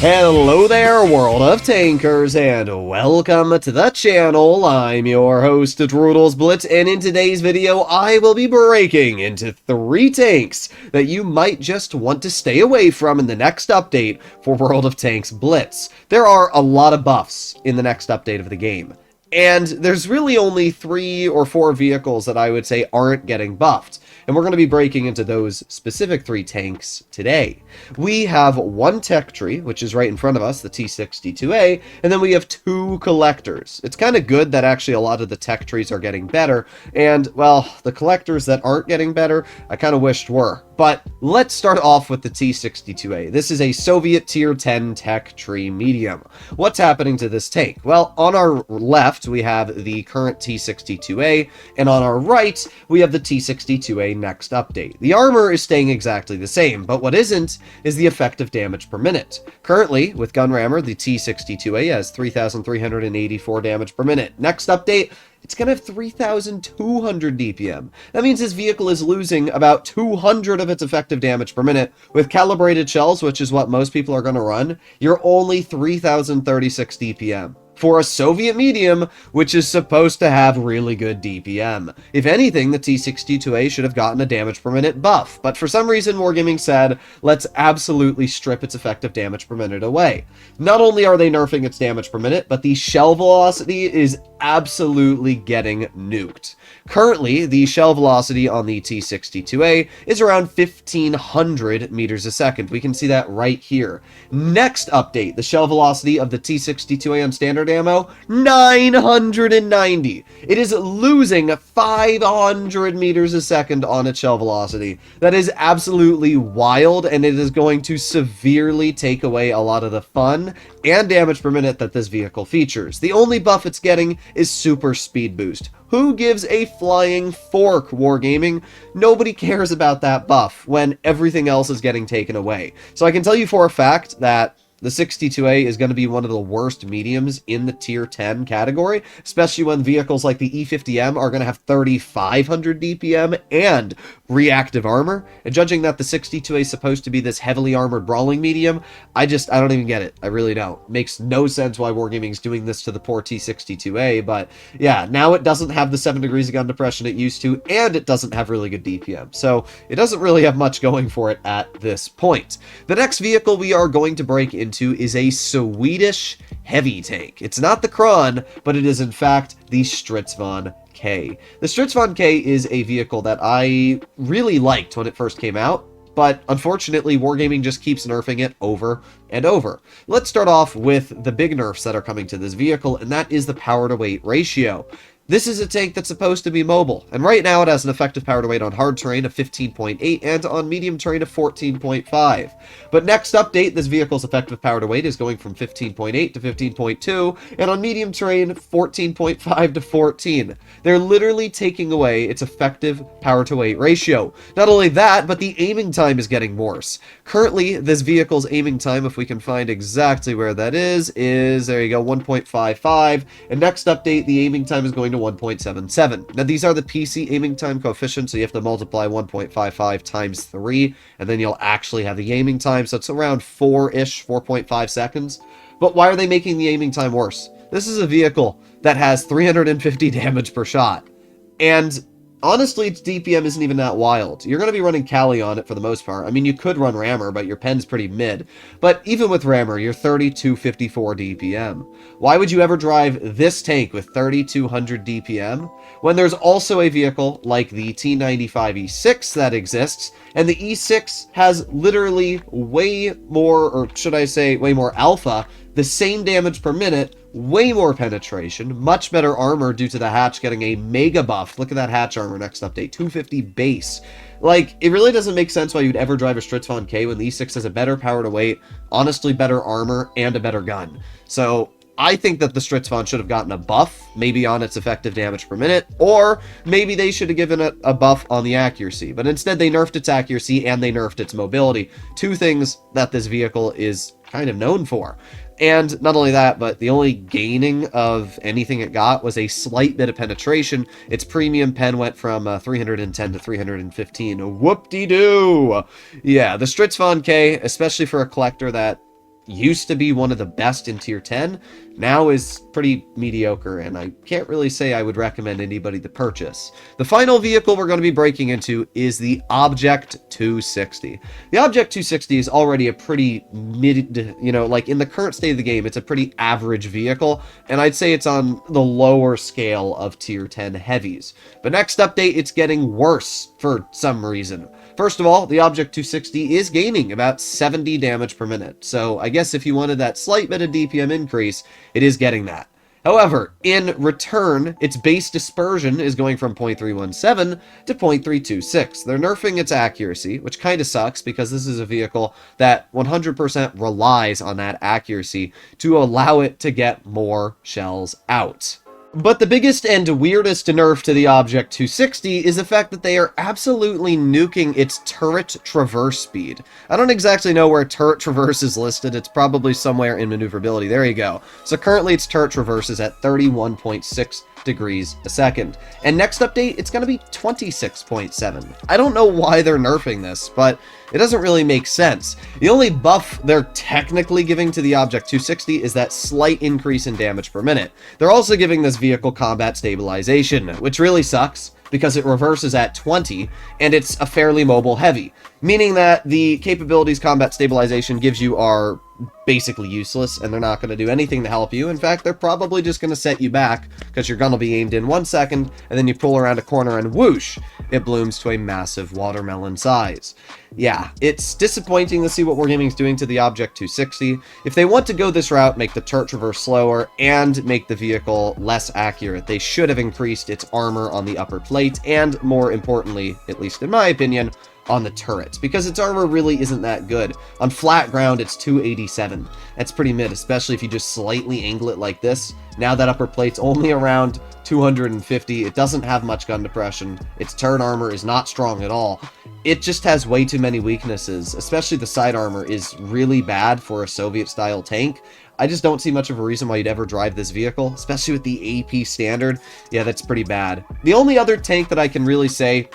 Hello there, World of Tankers, and welcome to the channel. I'm your host, Straitz Blitz, and in today's video, I will be breaking into 3 tanks that you might just want to stay away from in the next update for World of Tanks Blitz. There are a lot of buffs in the next update of the game, and there's really only 3 or 4 vehicles that I would say aren't getting buffed. And we're going to be breaking into those specific 3 tanks today. We have one tech tree, which is right in front of us, the T62A, and then we have 2 collectors. It's kind of good that actually a lot of the tech trees are getting better, and, well, the collectors that aren't getting better, I kind of wished were. But let's start off with the T62A. This is a Soviet Tier 10 tech tree medium. What's happening to this tank? Well, on our left, we have the current T62A, and on our right, we have the T62A next update. The armor is staying exactly the same, but what isn't is the effective damage per minute. Currently, with gun rammer, the T62A has 3,384 damage per minute. Next update, it's going to have 3,200 DPM. That means this vehicle is losing about 200 of its effective damage per minute. With calibrated shells, which is what most people are going to run, you're only 3,036 DPM. For a Soviet medium, which is supposed to have really good DPM. If anything, the T62A should have gotten a damage per minute buff, but for some reason Wargaming said, let's absolutely strip its effective damage per minute away. Not only are they nerfing its damage per minute, but the shell velocity is absolutely getting nuked. Currently, the shell velocity on the T62A is around 1,500 meters a second. We can see that right here. Next update, the shell velocity of the T62A on standard ammo, 990. It is losing 500 meters a second on its shell velocity. That is absolutely wild, and it is going to severely take away a lot of the fun and damage per minute that this vehicle features. The only buff it's getting is super speed boost. Who gives a flying fork, Wargaming? Nobody cares about that buff when everything else is getting taken away. So I can tell you for a fact that the 62A is going to be one of the worst mediums in the Tier 10 category, especially when vehicles like the E50M are going to have 3,500 DPM and reactive armor. And judging that the 62A is supposed to be this heavily armored brawling medium, I don't even get it. I really don't. Makes no sense why Wargaming is doing this to the poor T62A, but yeah, now it doesn't have the 7 degrees of gun depression it used to, and it doesn't have really good DPM. So it doesn't really have much going for it at this point. The next vehicle we are going to break into is a Swedish heavy tank. It's not the Kron, but it is in fact the Straitz Von K. The Straitz Von K is a vehicle that I really liked when it first came out, but unfortunately Wargaming just keeps nerfing it over and over. Let's start off with the big nerfs that are coming to this vehicle, and that is the power to weight ratio. This is a tank that's supposed to be mobile, and right now it has an effective power to weight on hard terrain of 15.8 and on medium terrain of 14.5. But next update, this vehicle's effective power to weight is going from 15.8 to 15.2, and on medium terrain, 14.5 to 14. They're literally taking away its effective power to weight ratio. Not only that, but the aiming time is getting worse. Currently, this vehicle's aiming time, if we can find exactly where that is, there you go, 1.55, and next update, the aiming time is going to 1.77. Now, these are the PC aiming time coefficients, so you have to multiply 1.55 times 3, and then you'll actually have the aiming time, so it's around 4-ish, 4.5 seconds. But why are they making the aiming time worse? This is a vehicle that has 350 damage per shot, and honestly, its DPM isn't even that wild. You're going to be running Cali on it for the most part. I mean, you could run Rammer, but your pen's pretty mid. But even with Rammer, you're 3,254 DPM. Why would you ever drive this tank with 3,200 DPM when there's also a vehicle like the T95 E6 that exists, and the E6 has literally way more, or should I say way more alpha, the same damage per minute, way more penetration, much better armor due to the hatch getting a mega buff. Look at that hatch armor next update, 250 base. Like, it really doesn't make sense why you'd ever drive a Straitz Von K when the E6 has a better power to weight, honestly better armor, and a better gun. So I think that the Straitz Von should have gotten a buff, maybe on its effective damage per minute, or maybe they should have given it a buff on the accuracy, but instead they nerfed its accuracy and they nerfed its mobility, 2 things that this vehicle is kind of known for. And not only that, but the only gaining of anything it got was a slight bit of penetration. Its premium pen went from 310 to 315. Whoop-de-doo! Yeah, the Straitz Von K, especially for a collector that used to be one of the best in tier 10 now is pretty mediocre, and I can't really say I would recommend anybody to purchase. The final vehicle we're going to be breaking into is the Object 260. The Object 260 is already a pretty like in the current state of the game, it's a pretty average vehicle, and I'd say it's on the lower scale of tier 10 heavies. But next update, it's getting worse for some reason. First of all, the Object 260 is gaining about 70 damage per minute, so I guess if you wanted that slight bit of DPM increase, it is getting that. However, in return, its base dispersion is going from 0.317 to 0.326. They're nerfing its accuracy, which kind of sucks because this is a vehicle that 100% relies on that accuracy to allow it to get more shells out. But the biggest and weirdest nerf to the Object 260 is the fact that they are absolutely nuking its turret traverse speed. I don't exactly know where turret traverse is listed. It's probably somewhere in maneuverability. There you go. So currently its turret traverse is at 31.6 degrees a second. And next update, it's going to be 26.7. I don't know why they're nerfing this, but it doesn't really make sense. The only buff they're technically giving to the Object 260 is that slight increase in damage per minute. They're also giving this vehicle combat stabilization, which really sucks because it reverses at 20, and it's a fairly mobile heavy, meaning that the capabilities combat stabilization gives you are basically useless, and they're not going to do anything to help you. In fact, they're probably just going to set you back, because your gun will be aimed in 1 second, and then you pull around a corner and whoosh, it blooms to a massive watermelon size. Yeah, it's disappointing to see what Wargaming's doing to the Object 260. If they want to go this route, make the turret traverse slower, and make the vehicle less accurate, they should have increased its armor on the upper plate, and more importantly, at least in my opinion, on the turrets, because its armor really isn't that good. On flat ground, it's 287. That's pretty mid, especially if you just slightly angle it like this. Now that upper plate's only around 250. It doesn't have much gun depression. Its turret armor is not strong at all. It just has way too many weaknesses, especially the side armor is really bad for a Soviet-style tank. I just don't see much of a reason why you'd ever drive this vehicle, especially with the AP standard. Yeah, that's pretty bad. The only other tank that I can really say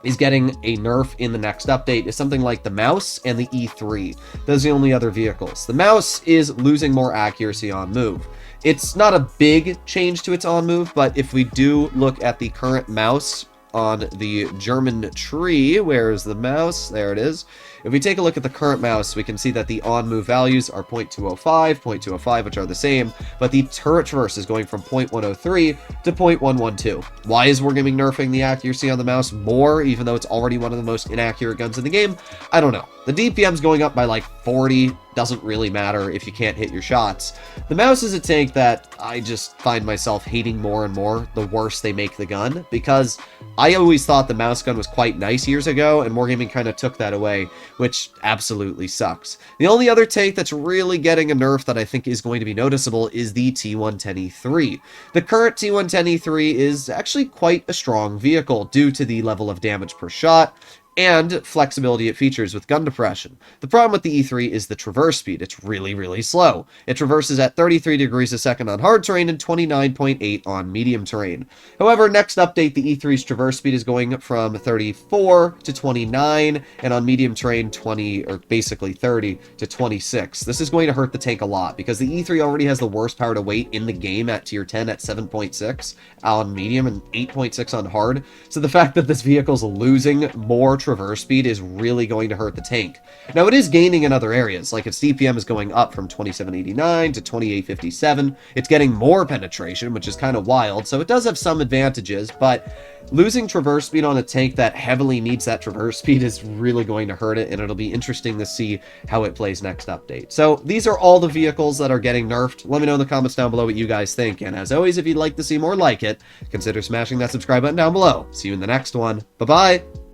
is getting a nerf in the next update is something like the Mouse and the E3. Those are the only other vehicles. The Mouse is losing more accuracy on move. It's not a big change to its on move, but if we do look at the current Mouse on the German tree, where is the Mouse? There it is. If we take a look at the current Mouse, we can see that the on-move values are 0.205, 0.205, which are the same, but the turret traverse is going from 0.103 to 0.112. Why is Wargaming nerfing the accuracy on the Mouse more, even though it's already one of the most inaccurate guns in the game? I don't know. The DPM's going up by like 40, doesn't really matter if you can't hit your shots. The Mouse is a tank that I just find myself hating more and more the worse they make the gun, because I always thought the Mouse gun was quite nice years ago, and Wargaming kind of took that away, which absolutely sucks. The only other tank that's really getting a nerf that I think is going to be noticeable is the T110E3. The current T110E3 is actually quite a strong vehicle due to the level of damage per shot and flexibility it features with gun depression. The problem with the E3 is the traverse speed. It's really, really slow. It traverses at 33 degrees a second on hard terrain and 29.8 on medium terrain. However, next update, the E3's traverse speed is going from 34 to 29, and on medium terrain, 20, or basically 30 to 26. This is going to hurt the tank a lot, because the E3 already has the worst power to weight in the game at tier 10 at 7.6 on medium and 8.6 on hard. So the fact that this vehicle's losing more traverse speed is really going to hurt the tank. Now, it is gaining in other areas, like its DPM is going up from 2789 to 2857. It's getting more penetration, which is kind of wild, so it does have some advantages, but losing traverse speed on a tank that heavily needs that traverse speed is really going to hurt it, and it'll be interesting to see how it plays next update. So these are all the vehicles that are getting nerfed. Let me know in the comments down below what you guys think, and as always, if you'd like to see more like it, consider smashing that subscribe button down below. See you in the next one. Bye-bye!